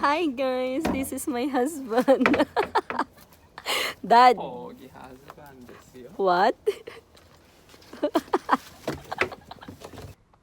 Hi guys, this is my husband. Dad. Oh, husband ですよ。 What?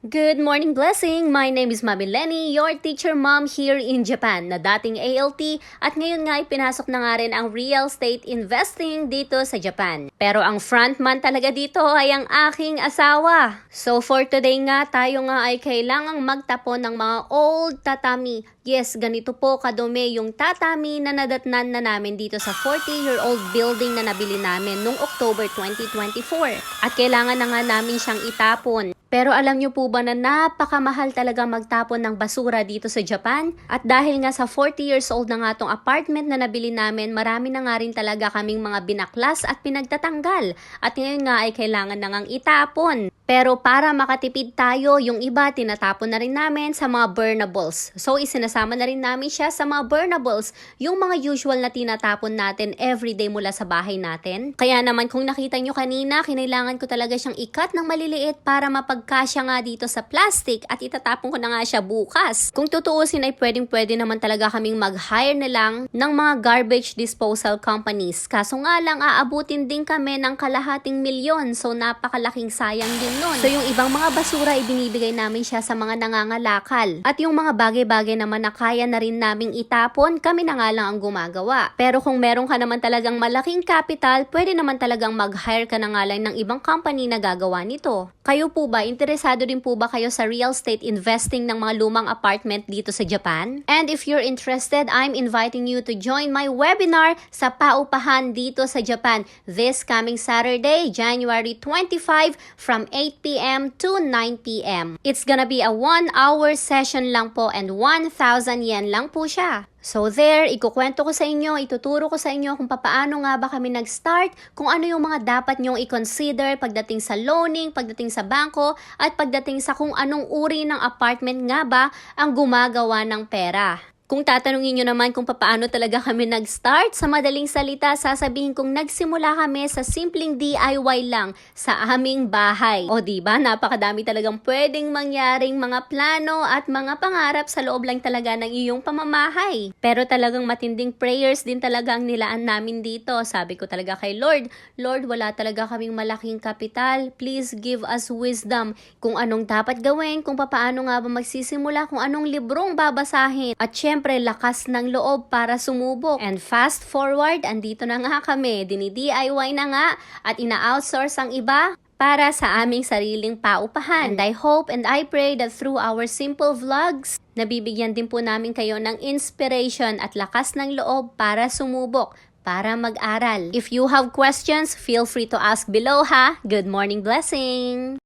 Good morning, blessing! My name is Mami Lenny, your teacher mom here in Japan na dating ALT at ngayon nga ay pinasok na nga rin ang real estate investing dito sa Japan. Pero ang frontman talaga dito ay ang aking asawa. So for today nga, tayo nga ay kailangang magtapon ng mga old tatami. Yes, ganito po kadumi yung tatami na nadatnan na namin dito sa 40-year-old building na nabili namin noong October 2024. At kailangan na nga namin siyang itapon. Pero alam nyo po ba na napakamahal talaga magtapon ng basura dito sa Japan? At dahil nga sa 40 years old na nga tong apartment na nabili namin, marami na nga rin talaga kaming mga binaklas at pinagtatanggal. At ngayon nga ay kailangan na ngang itapon. Pero para makatipid tayo, yung iba tinatapon na rin namin sa mga burnables. So isinasama na rin namin siya sa mga burnables, yung mga usual na tinatapon natin everyday mula sa bahay natin. Kaya naman kung nakita nyo kanina, kinailangan ko talaga siyang ikat ng maliliit para mapagkasya nga dito sa plastic at itatapon ko na nga siya bukas. Kung tutuusin ay pwede naman talaga kaming mag-hire na lang ng mga garbage disposal companies. Kaso nga lang aabutin din kami ng kalahating milyon, so napakalaking sayang din nun. So yung ibang mga basura ibinibigay namin siya sa mga nangangalakal. At yung mga bagay-bagay naman na kaya na rin naming itapon, kami na nga lang ang gumagawa. Pero kung meron ka naman talagang malaking capital, pwede naman talagang mag-hire ka na nga lang ng ibang company na gagawa nito. Kayo po ba, interesado din po ba kayo sa real estate investing ng mga lumang apartment dito sa Japan? And if you're interested, I'm inviting you to join my webinar sa paupahan dito sa Japan this coming Saturday, January 25 from 8 p.m. to 9 p.m. It's gonna be a 1-hour session lang po and 1,000 yen lang po siya. So there, ikukwento ko sa inyo, ituturo ko sa inyo kung paano nga ba kami nag-start, kung ano yung mga dapat nyong i-consider pagdating sa loaning, pagdating sa bangko, at pagdating sa kung anong uri ng apartment nga ba ang gumagawa ng pera. Kung tatanungin nyo naman kung paano talaga kami nag-start, sa madaling salita, sasabihin kong nagsimula kami sa simpleng DIY lang sa aming bahay. O diba, napakadami talagang pwedeng mangyaring mga plano at mga pangarap sa loob lang talaga ng iyong pamamahay. Pero talagang matinding prayers din talaga ang nilaan namin dito. Sabi ko talaga kay Lord, Lord, wala talaga kaming malaking kapital. Please give us wisdom kung anong dapat gawin, kung paano nga ba magsisimula, kung anong librong babasahin. At syempre, lakas ng loob para sumubok. And fast forward, andito na nga kami. Dini-DIY na nga at ina-outsource ang iba para sa aming sariling paupahan. And I hope and I pray that through our simple vlogs, nabibigyan din po namin kayo ng inspiration at lakas ng loob para sumubok, para mag-aral. If you have questions, feel free to ask below ha. Good morning, blessing!